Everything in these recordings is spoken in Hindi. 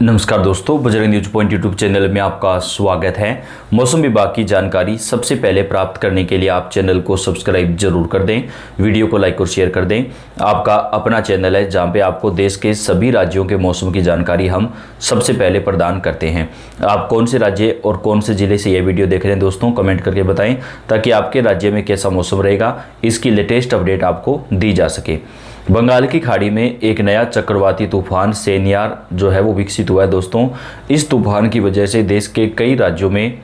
नमस्कार दोस्तों, Bajrang news point YouTube channel में आपका स्वागत है। मौसम विभाग की जानकारी सबसे पहले प्राप्त करने के लिए आप चैनल को सब्सक्राइब जरूर कर दें, वीडियो को लाइक और शेयर कर दें। आपका अपना चैनल है जहां पे आपको देश के सभी राज्यों के मौसम की जानकारी हम सबसे पहले प्रदान करते हैं। आप कौन से राज्य और कौन से ज़िले से ये वीडियो देख रहे हैं दोस्तों, कमेंट करके बताएँ ताकि आपके राज्य में कैसा मौसम रहेगा इसकी लेटेस्ट अपडेट आपको दी जा सके। बंगाल की खाड़ी में एक नया चक्रवाती तूफान सेनियार जो है वो विकसित हुआ है दोस्तों। इस तूफान की वजह से देश के कई राज्यों में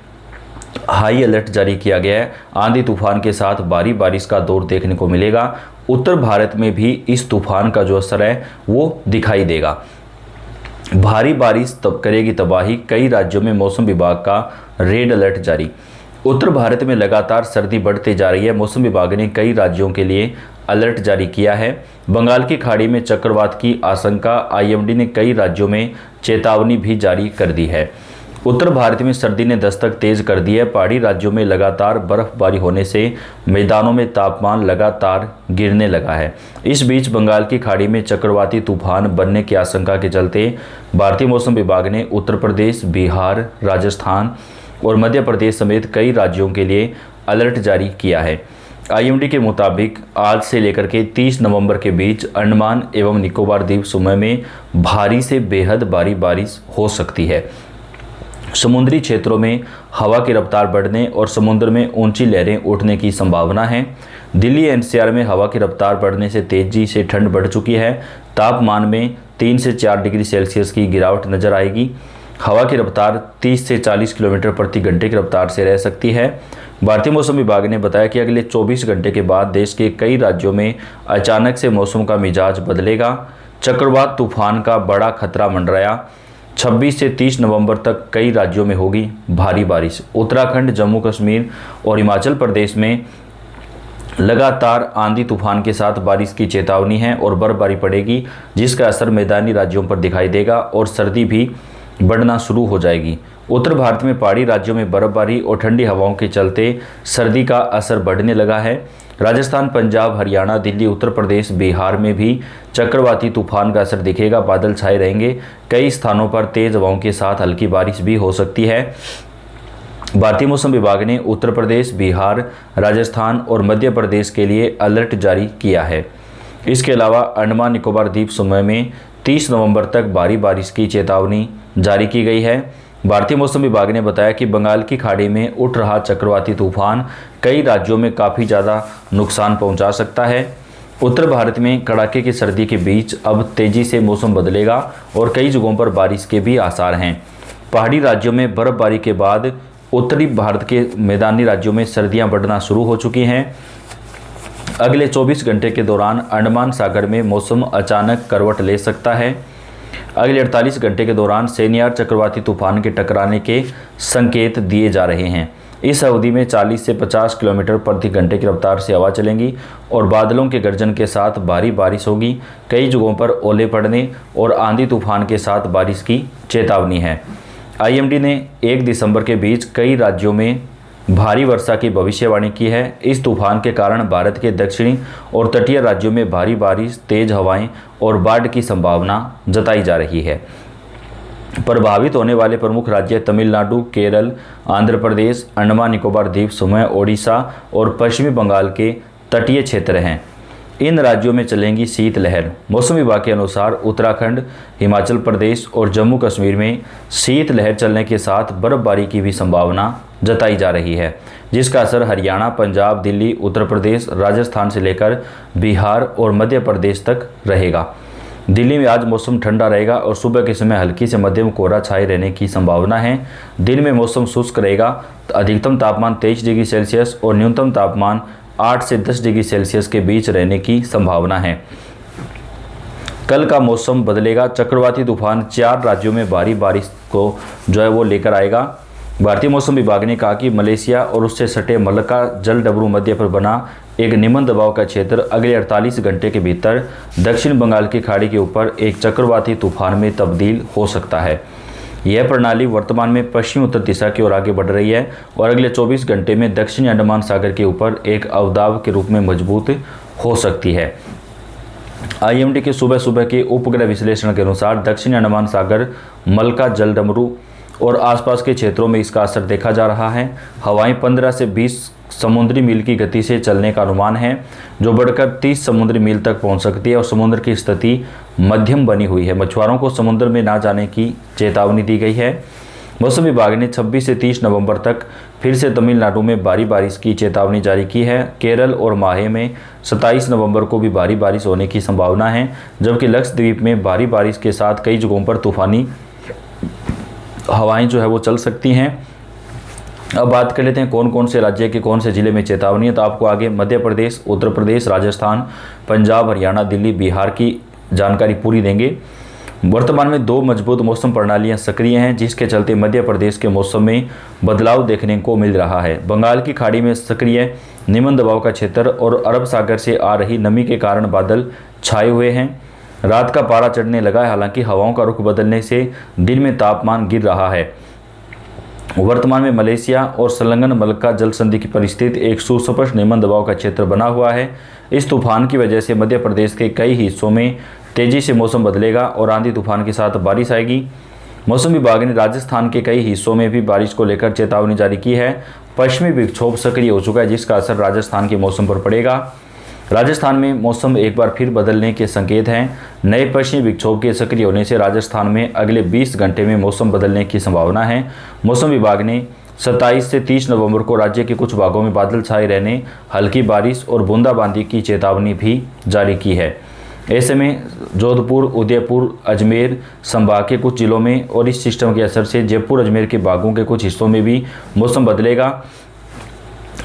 हाई अलर्ट जारी किया गया है। आंधी तूफान के साथ भारी बारिश का दौर देखने को मिलेगा। उत्तर भारत में भी इस तूफान का जो असर है वो दिखाई देगा। भारी बारिश तब करेगी तबाही, कई राज्यों में मौसम विभाग का रेड अलर्ट जारी। उत्तर भारत में लगातार सर्दी बढ़ती जा रही है। मौसम विभाग ने कई राज्यों के लिए अलर्ट जारी किया है। बंगाल की खाड़ी में चक्रवात की आशंका, आईएमडी ने कई राज्यों में चेतावनी भी जारी कर दी है। उत्तर भारत में सर्दी ने दस्तक तेज कर दी है। पहाड़ी राज्यों में लगातार बर्फबारी होने से मैदानों में तापमान लगातार गिरने लगा है। इस बीच बंगाल की खाड़ी में चक्रवाती तूफान बनने की आशंका के चलते भारतीय मौसम विभाग ने उत्तर प्रदेश, बिहार, राजस्थान और मध्य प्रदेश समेत कई राज्यों के लिए अलर्ट जारी किया है। आईएमडी के मुताबिक आज से लेकर के 30 नवंबर के बीच अंडमान एवं निकोबार द्वीप समूह में भारी से बेहद भारी बारिश हो सकती है। समुद्री क्षेत्रों में हवा की रफ्तार बढ़ने और समुद्र में ऊंची लहरें उठने की संभावना है। दिल्ली एनसीआर में हवा की रफ्तार बढ़ने से तेजी से ठंड बढ़ चुकी है। तापमान में 3 से 4 डिग्री सेल्सियस की गिरावट नजर आएगी। हवा की रफ्तार 30 से 40 किलोमीटर प्रति घंटे की रफ्तार से रह सकती है। भारतीय मौसम विभाग ने बताया कि अगले 24 घंटे के बाद देश के कई राज्यों में अचानक से मौसम का मिजाज बदलेगा। चक्रवात तूफान का बड़ा खतरा मंडराया। 26 से 30 नवंबर तक कई राज्यों में होगी भारी बारिश। उत्तराखंड, जम्मू कश्मीर और हिमाचल प्रदेश में लगातार आंधी तूफान के साथ बारिश की चेतावनी है और बर्फबारी पड़ेगी, जिसका असर मैदानी राज्यों पर दिखाई देगा और सर्दी भी बढ़ना शुरू हो जाएगी। उत्तर भारत में पहाड़ी राज्यों में बर्फबारी और ठंडी हवाओं के चलते सर्दी का असर बढ़ने लगा है। राजस्थान, पंजाब, हरियाणा, दिल्ली, उत्तर प्रदेश, बिहार में भी चक्रवाती तूफान का असर दिखेगा। बादल छाए रहेंगे। कई स्थानों पर तेज हवाओं के साथ हल्की बारिश भी हो सकती है। भारतीय मौसम विभाग ने उत्तर प्रदेश, बिहार, राजस्थान और मध्य प्रदेश के लिए अलर्ट जारी किया है। इसके अलावा अंडमान निकोबार द्वीप समूह में 30 नवंबर तक भारी बारिश की चेतावनी जारी की गई है। भारतीय मौसम विभाग ने बताया कि बंगाल की खाड़ी में उठ रहा चक्रवाती तूफान कई राज्यों में काफ़ी ज़्यादा नुकसान पहुंचा सकता है। उत्तर भारत में कड़ाके की सर्दी के बीच अब तेज़ी से मौसम बदलेगा और कई जगहों पर बारिश के भी आसार हैं। पहाड़ी राज्यों में बर्फबारी के बाद उत्तरी भारत के मैदानी राज्यों में सर्दियाँ बढ़ना शुरू हो चुकी हैं। अगले 24 घंटे के दौरान अंडमान सागर में मौसम अचानक करवट ले सकता है। अगले 48 घंटे के दौरान सेनियार चक्रवाती तूफान के टकराने के संकेत दिए जा रहे हैं। इस अवधि में 40 से 50 किलोमीटर प्रति घंटे की रफ्तार से हवा चलेंगी और बादलों के गर्जन के साथ भारी बारिश होगी। कई जगहों पर ओले पड़ने और आंधी तूफान के साथ बारिश की चेतावनी है। आईएमडी ने 1 दिसंबर के बीच कई राज्यों में भारी वर्षा की भविष्यवाणी की है। इस तूफान के कारण भारत के दक्षिणी और तटीय राज्यों में भारी बारिश, तेज हवाएं और बाढ़ की संभावना जताई जा रही है। प्रभावित होने वाले प्रमुख राज्य तमिलनाडु, केरल, आंध्र प्रदेश, अंडमान निकोबार द्वीप समूह, ओडिशा और पश्चिमी बंगाल के तटीय क्षेत्र हैं। इन राज्यों में चलेंगी शीतलहर। मौसम विभाग के अनुसार उत्तराखंड, हिमाचल प्रदेश और जम्मू कश्मीर में शीतलहर चलने के साथ बर्फबारी की भी संभावना जताई जा रही है, जिसका असर हरियाणा, पंजाब, दिल्ली, उत्तर प्रदेश, राजस्थान से लेकर बिहार और मध्य प्रदेश तक रहेगा। दिल्ली में आज मौसम ठंडा रहेगा और सुबह के समय हल्की से मध्यम कोहरा छाए रहने की संभावना है। दिन में मौसम शुष्क रहेगा। अधिकतम तापमान 23 डिग्री सेल्सियस और न्यूनतम तापमान 8 से 10 डिग्री सेल्सियस के बीच रहने की संभावना है। कल का मौसम बदलेगा। चक्रवाती तूफान 4 राज्यों में भारी बारिश को जो है वो लेकर आएगा। भारतीय मौसम विभाग ने कहा कि मलेशिया और उससे सटे मलक्का जलडमरू मध्य पर बना एक निम्न दबाव का क्षेत्र अगले 48 घंटे के भीतर दक्षिण बंगाल की खाड़ी के ऊपर एक चक्रवाती तूफान में तब्दील हो सकता है। यह प्रणाली वर्तमान में पश्चिम उत्तर दिशा की ओर आगे बढ़ रही है और अगले 24 घंटे में दक्षिणी अंडमान सागर के ऊपर एक अवदाब के रूप में मजबूत हो सकती है। IMD के सुबह के उपग्रह विश्लेषण के अनुसार दक्षिणी अंडमान सागर, मलका, जलडमरू और आसपास के क्षेत्रों में इसका असर देखा जा रहा है। हवाएं 15 से 20 समुद्री मील की गति से चलने का अनुमान है, जो बढ़कर 30 समुद्री मील तक पहुंच सकती है और समुद्र की स्थिति मध्यम बनी हुई है। मछुआरों को समुद्र में ना जाने की चेतावनी दी गई है। मौसम विभाग ने 26 से 30 नवंबर तक फिर से तमिलनाडु में भारी बारिश की चेतावनी जारी की है। केरल और माहे में 27 नवंबर को भी भारी बारिश होने की संभावना है, जबकि लक्षद्वीप में भारी बारिश के साथ कई जगहों पर तूफानी हवाएं जो है वो चल सकती हैं। अब बात कर लेते हैं कौन कौन से राज्य के कौन से ज़िले में चेतावनी है। तो आपको आगे मध्य प्रदेश, उत्तर प्रदेश, राजस्थान, पंजाब, हरियाणा, दिल्ली, बिहार की जानकारी पूरी देंगे। वर्तमान में 2 मजबूत मौसम प्रणालियां सक्रिय हैं, जिसके चलते मध्य प्रदेश के मौसम में बदलाव देखने को मिल रहा है। बंगाल की खाड़ी में सक्रिय निम्न दबाव का क्षेत्र और अरब सागर से आ रही नमी के कारण बादल छाए हुए हैं। रात का पारा चढ़ने लगा है, हालांकि हवाओं का रुख बदलने से दिन में तापमान गिर रहा है। वर्तमान में मलेशिया और संलग्न मलक्का जल संधि की परिस्थिति एक सुस्पष्ट निम्न दबाव का क्षेत्र बना हुआ है। इस तूफान की वजह से मध्य प्रदेश के कई हिस्सों में तेजी से मौसम बदलेगा और आंधी तूफान के साथ बारिश आएगी। मौसम विभाग ने राजस्थान के कई हिस्सों में भी बारिश को लेकर चेतावनी जारी की है। पश्चिमी विक्षोभ सक्रिय हो चुका है, जिसका असर राजस्थान के मौसम पर पड़ेगा। राजस्थान में मौसम एक बार फिर बदलने के संकेत हैं। नए पश्चिमी विक्षोभ के सक्रिय होने से राजस्थान में अगले 20 घंटे में मौसम बदलने की संभावना है। मौसम विभाग ने 27 से 30 नवंबर को राज्य के कुछ भागों में बादल छाए रहने, हल्की बारिश और बूंदाबांदी की चेतावनी भी जारी की है। ऐसे में जोधपुर, उदयपुर, अजमेर संभाग के कुछ जिलों में और इस सिस्टम के असर से जयपुर, अजमेर के भागों के कुछ हिस्सों में भी मौसम बदलेगा।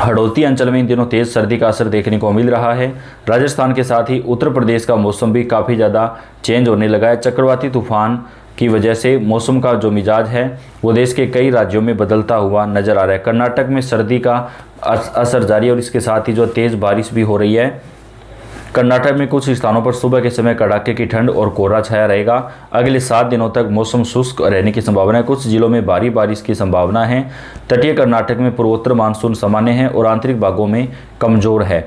हड़ौती अंचल में इन दिनों तेज सर्दी का असर देखने को मिल रहा है। राजस्थान के साथ ही उत्तर प्रदेश का मौसम भी काफ़ी ज़्यादा चेंज होने लगा है। चक्रवाती तूफान की वजह से मौसम का जो मिजाज है वो देश के कई राज्यों में बदलता हुआ नजर आ रहा है। कर्नाटक में सर्दी का असर जारी है और इसके साथ ही जो तेज़ बारिश भी हो रही है। कर्नाटक में कुछ स्थानों पर सुबह के समय कड़ाके की ठंड और कोहरा छाया रहेगा। अगले 7 दिनों तक मौसम शुष्क रहने की संभावना है। कुछ जिलों में भारी बारिश की संभावना है। तटीय कर्नाटक में पूर्वोत्तर मानसून सामान्य है और आंतरिक भागों में कमजोर है।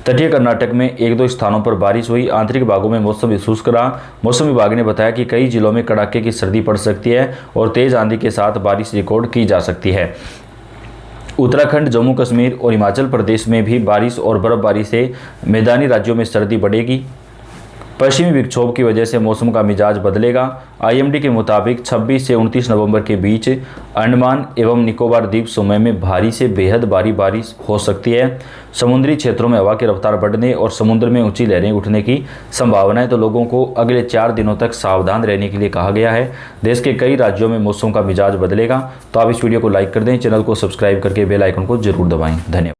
तटीय कर्नाटक में 1-2 स्थानों पर बारिश हुई। आंतरिक भागों में मौसम शुष्क रहा। मौसम विभाग ने बताया कि कई जिलों में कड़ाके की सर्दी पड़ सकती है और तेज आंधी के साथ बारिश रिकॉर्ड की जा सकती है। उत्तराखंड, जम्मू कश्मीर और हिमाचल प्रदेश में भी बारिश और बर्फबारी से मैदानी राज्यों में सर्दी बढ़ेगी। पश्चिमी विक्षोभ की वजह से मौसम का मिजाज बदलेगा। IMD के मुताबिक 26 से 29 नवंबर के बीच अंडमान एवं निकोबार द्वीप समूह में भारी से बेहद भारी बारिश हो सकती है। समुद्री क्षेत्रों में हवा की रफ्तार बढ़ने और समुद्र में ऊंची लहरें उठने की संभावना है, तो लोगों को अगले 4 दिनों तक सावधान रहने के लिए कहा गया है। देश के कई राज्यों में मौसम का मिजाज बदलेगा। तो आप इस वीडियो को लाइक कर दें, चैनल को सब्सक्राइब करके बेल आइकन को जरूर दबाएं। धन्यवाद।